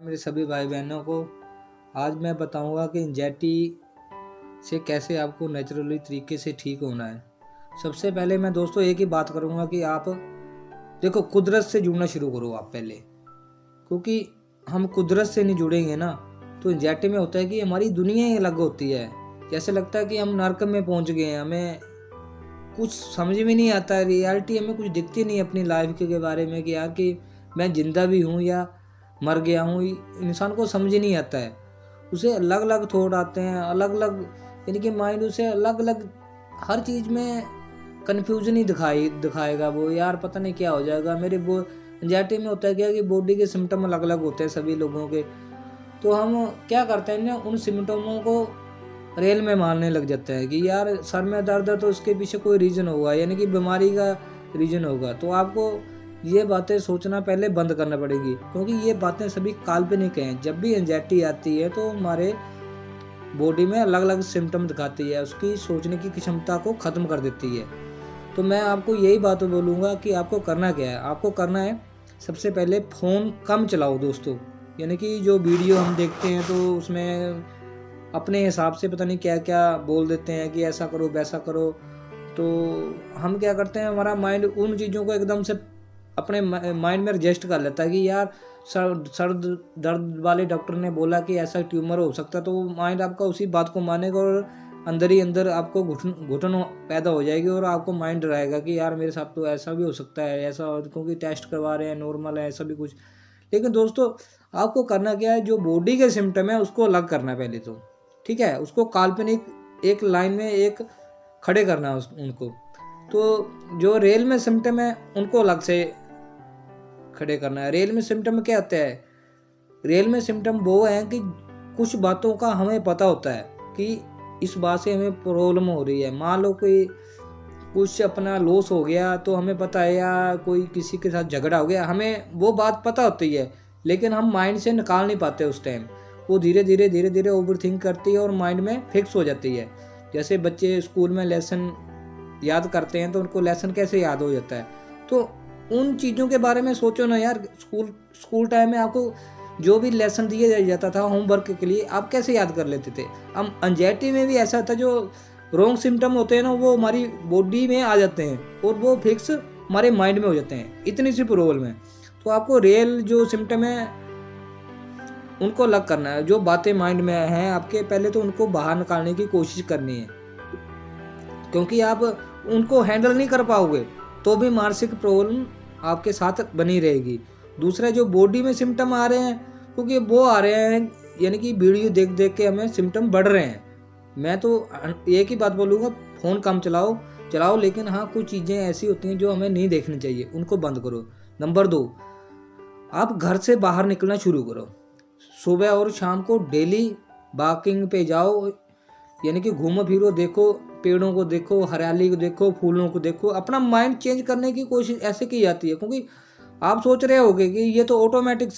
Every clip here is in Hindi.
मेरे सभी भाई बहनों को आज मैं बताऊंगा कि एंजाइटी से कैसे आपको नेचुरली तरीके से ठीक होना है। सबसे पहले मैं दोस्तों एक ही बात करूंगा कि आप देखो कुदरत से जुड़ना शुरू करो आप पहले, क्योंकि हम कुदरत से नहीं जुड़ेंगे ना तो एंजाइटी में होता है कि हमारी दुनिया ही अलग होती है। जैसे लगता है कि हम नरक में पहुंच गए हैं, हमें कुछ समझ में नहीं आता है, रियलिटी हमें कुछ दिखती नहीं अपनी लाइफ के बारे में कि यार कि मैं जिंदा भी हूँ या मर गया हूँ। इंसान को समझ ही नहीं आता है, उसे अलग अलग थॉट आते हैं, अलग अलग यानी कि माइंड उसे अलग अलग हर चीज़ में कन्फ्यूजन ही दिखाएगा वो, यार पता नहीं क्या हो जाएगा मेरे। वो एंजाइटी में होता है क्या कि बॉडी के सिम्टम अलग अलग होते हैं सभी लोगों के, तो हम क्या करते हैं ना उन सिम्टमों को रेल में मारने लग जाते हैं कि यार सर में दर्द है तो उसके पीछे कोई रीज़न होगा, यानी कि बीमारी का रीज़न होगा। तो आपको ये बातें सोचना पहले बंद करना पड़ेगी, क्योंकि ये बातें सभी काल्पनिक हैं। जब भी एंजाइटी आती है तो हमारे बॉडी में अलग अलग सिम्टम दिखाती है, उसकी सोचने की क्षमता को ख़त्म कर देती है। तो मैं आपको यही बात बोलूँगा कि आपको करना क्या है। आपको करना है सबसे पहले फ़ोन कम चलाओ दोस्तों, यानी कि जो वीडियो हम देखते हैं तो उसमें अपने हिसाब से पता नहीं क्या क्या बोल देते हैं कि ऐसा करो वैसा करो। तो हम क्या करते हैं, हमारा माइंड उन चीज़ों को एकदम से अपने माइंड में रजिस्ट कर लेता है कि यार सर दर्द वाले डॉक्टर ने बोला कि ऐसा ट्यूमर हो सकता है, तो वो माइंड आपका उसी बात को मानेगा और अंदर ही अंदर आपको घुटन पैदा हो जाएगी और आपको माइंड डराएगा कि यार मेरे साथ तो ऐसा भी हो सकता है, ऐसा क्योंकि टेस्ट करवा रहे हैं नॉर्मल है ऐसा भी कुछ। लेकिन दोस्तों आपको करना क्या है, जो बॉडी के सिम्टम है उसको अलग करना है पहले तो, ठीक है, उसको काल्पनिक एक लाइन में एक खड़े करना है उनको। तो जो रेल में सिम्टम है उनको अलग से खड़े करना है। रेल में सिम्टम क्या होता है, रेल में सिम्टम वो है कि कुछ बातों का हमें पता होता है कि इस बात से हमें प्रॉब्लम हो रही है। मान लो कोई कुछ अपना लॉस हो गया तो हमें पता है, या कोई किसी के साथ झगड़ा हो गया, हमें वो बात पता होती है लेकिन हम माइंड से निकाल नहीं पाते उस टाइम। वो धीरे धीरे ओवर थिंक करती है और माइंड में फिक्स हो जाती है। जैसे बच्चे स्कूल में लेसन याद करते हैं तो उनको लेसन कैसे याद हो जाता है। तो उन चीज़ों के बारे में सोचो ना यार, स्कूल टाइम में आपको जो भी लेसन दिया जाता था होमवर्क के लिए आप कैसे याद कर लेते थे। हम एंजाइटी में भी ऐसा था, जो रॉन्ग सिम्टम होते हैं ना वो हमारी बॉडी में आ जाते हैं और वो फिक्स हमारे माइंड में हो जाते हैं, इतनी सी प्रॉब्लम है। तो आपको रियल जो सिम्टम है उनको अलग करना है। जो बातें माइंड में हैं आपके पहले तो उनको बाहर निकालने की कोशिश करनी है, क्योंकि आप उनको हैंडल नहीं कर पाओगे तो भी मानसिक प्रॉब्लम आपके साथ बनी रहेगी। दूसरा जो बॉडी में सिम्टम आ रहे हैं, क्योंकि वो आ रहे हैं यानी कि वीडियो देख देख के हमें सिम्टम बढ़ रहे हैं। मैं तो एक ही बात बोलूँगा, फ़ोन कम चलाओ, लेकिन हाँ कुछ चीज़ें ऐसी होती हैं जो हमें नहीं देखनी चाहिए, उनको बंद करो। नंबर 2, आप घर से बाहर निकलना शुरू करो। सुबह और शाम को डेली वॉकिंग पे जाओ, यानी कि घूमो फिरो, देखो पेड़ों को, देखो हरियाली को, देखो फूलों को, देखो। अपना माइंड चेंज करने की कोशिश ऐसे की जाती है, क्योंकि आप सोच रहे होगे कि ये तो ऑटोमेटिक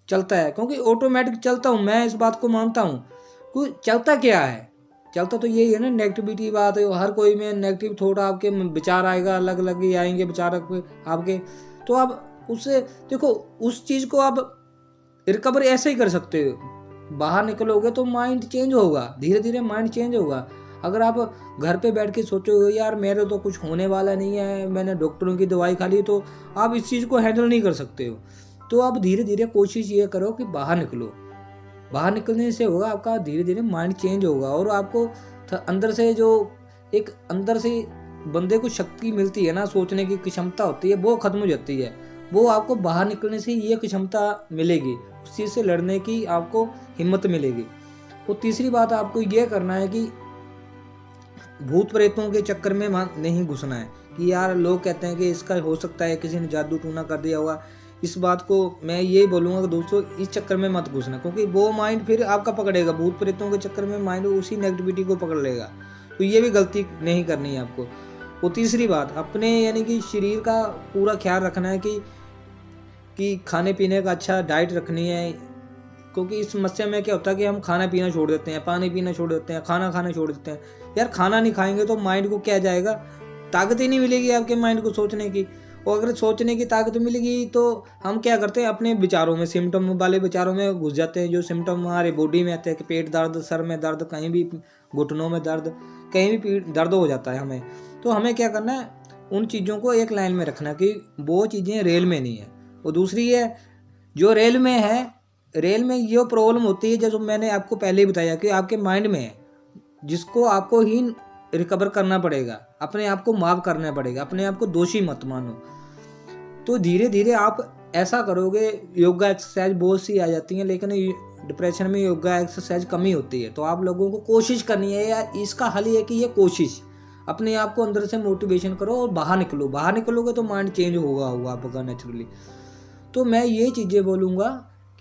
चलता है, क्योंकि ऑटोमेटिक चलता हूँ मैं, इस बात को मानता हूँ। कोई चलता क्या है, चलता तो यही है ना, नेगेटिविटी बात है। हर कोई में नेगेटिव थॉट आपके विचार आएगा, अलग अलग ही आएंगे विचार आपके। तो आप उससे देखो, उस चीज़ को आप रिकवर ऐसे ही कर सकते हो। बाहर निकलोगे तो माइंड चेंज होगा, धीरे धीरे माइंड चेंज होगा। अगर आप घर पे बैठ के सोचोगे यार मेरे तो कुछ होने वाला नहीं है, मैंने डॉक्टरों की दवाई खा ली, तो आप इस चीज़ को हैंडल नहीं कर सकते हो। तो आप धीरे धीरे कोशिश ये करो कि बाहर निकलो। बाहर निकलने से होगा आपका धीरे धीरे माइंड चेंज होगा और आपको अंदर से जो एक अंदर से बंदे को शक्ति मिलती है ना, सोचने की क्षमता होती है, वो खत्म हो जाती है। वो आपको बाहर निकलने से ये क्षमता मिलेगी, उस चीज़ से लड़ने की आपको हिम्मत मिलेगी। तो तीसरी बात आपको ये करना है कि भूत प्रेतों के चक्कर में नहीं घुसना है कि यार लोग कहते हैं कि इसका हो सकता है किसी ने जादू टूना कर दिया होगा। इस बात को मैं यही बोलूँगा कि दोस्तों इस चक्कर में मत घुसना, क्योंकि वो माइंड फिर आपका पकड़ेगा। भूत प्रेतों के चक्कर में माइंड उसी नेगेटिविटी को पकड़ लेगा, तो ये भी गलती नहीं करनी है आपको। वो तीसरी बात, अपने यानी कि शरीर का पूरा ख्याल रखना है कि खाने पीने का अच्छा डाइट रखनी है, क्योंकि इस समस्या में क्या होता है कि हम खाना पीना छोड़ देते हैं, पानी पीना छोड़ देते हैं, खाना खाना छोड़ देते हैं। यार खाना नहीं खाएंगे तो माइंड को क्या जाएगा, ताकत ही नहीं मिलेगी आपके माइंड को सोचने की। और अगर सोचने की ताकत मिलेगी तो हम क्या करते हैं, अपने विचारों में, सिम्टम वाले विचारों में घुस जाते हैं। जो सिम्टम हमारे बॉडी में आते हैं कि पेट दर्द, सर में दर्द, कहीं भी घुटनों में दर्द, कहीं भी दर्द हो जाता है हमें, तो हमें क्या करना है, उन चीज़ों को एक लाइन में रखना कि वो चीज़ें रेल में नहीं है। और दूसरी है, जो रेल में है, रेल में ये प्रॉब्लम होती है जैसे मैंने आपको पहले ही बताया कि आपके माइंड में है, जिसको आपको ही रिकवर करना पड़ेगा, अपने आप को माफ़ करना पड़ेगा, अपने आप को दोषी मत मानो। तो धीरे धीरे आप ऐसा करोगे, योगा एक्सरसाइज बहुत सी आ जाती हैं, लेकिन डिप्रेशन में योगा एक्सरसाइज कम ही होती है। तो आप लोगों को कोशिश करनी है यार, इसका हल ये कि ये कोशिश, अपने आप को अंदर से मोटिवेशन करो और बाहर निकलो। बाहर निकलोगे तो माइंड चेंज होगा आपका नेचुरली। तो मैं ये चीज़ें बोलूँगा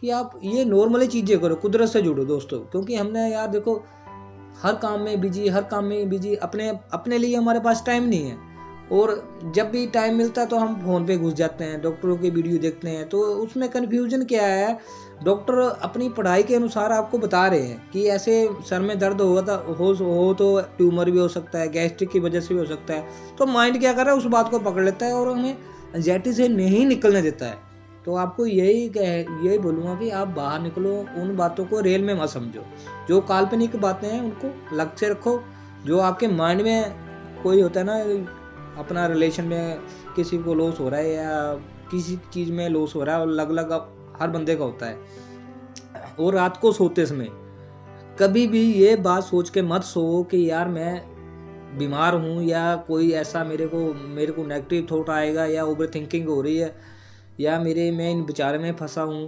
कि आप ये नॉर्मली चीज़ें करो, कुदरत से जुड़ो दोस्तों। क्योंकि हमने यार देखो, हर काम में बिजी, अपने लिए हमारे पास टाइम नहीं है। और जब भी टाइम मिलता है तो हम फ़ोन पे घुस जाते हैं, डॉक्टरों की वीडियो देखते हैं। तो उसमें कन्फ्यूज़न क्या है, डॉक्टर अपनी पढ़ाई के अनुसार आपको बता रहे हैं कि ऐसे सर में दर्द हो तो ट्यूमर भी हो सकता है, गैस्ट्रिक की वजह से भी हो सकता है। तो माइंड क्या कर रहा है, उस बात को पकड़ लेता है और हमें एंजाइटी से नहीं निकलने देता है। तो आपको यही बोलूँगा कि आप बाहर निकलो, उन बातों को रियल में मत समझो। जो काल्पनिक बातें हैं उनको अलग से रखो। जो आपके माइंड में कोई होता है ना, अपना रिलेशन में किसी को लॉस हो रहा है या किसी चीज़ में लॉस हो रहा है, और अलग अलग हर बंदे का होता है। और रात को सोते समय कभी भी ये बात सोच के मत सो कि यार मैं बीमार हूँ, या कोई ऐसा मेरे को नेगेटिव थॉट आएगा, या ओवर थिंकिंग हो रही है, या मैं इन विचार में फंसा हूँ।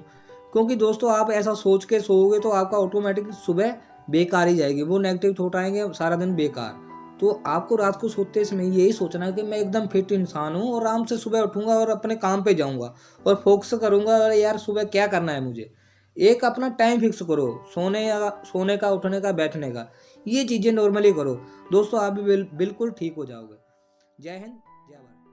क्योंकि दोस्तों आप ऐसा सोच के सोओगे तो आपका ऑटोमेटिक सुबह बेकार ही जाएगी, वो नेगेटिव थॉट आएंगे, सारा दिन बेकार। तो आपको रात को सोते समय यही सोचना है कि मैं एकदम फिट इंसान हूँ और आराम से सुबह उठूँगा और अपने काम पे जाऊँगा और फोकस करूँगा। और यार सुबह क्या करना है मुझे, एक अपना टाइम फिक्स करो, सोने का, उठने का, बैठने का। ये चीज़ें नॉर्मली करो दोस्तों, आप भी बिल्कुल ठीक हो जाओगे। जय हिंद, जय भारत।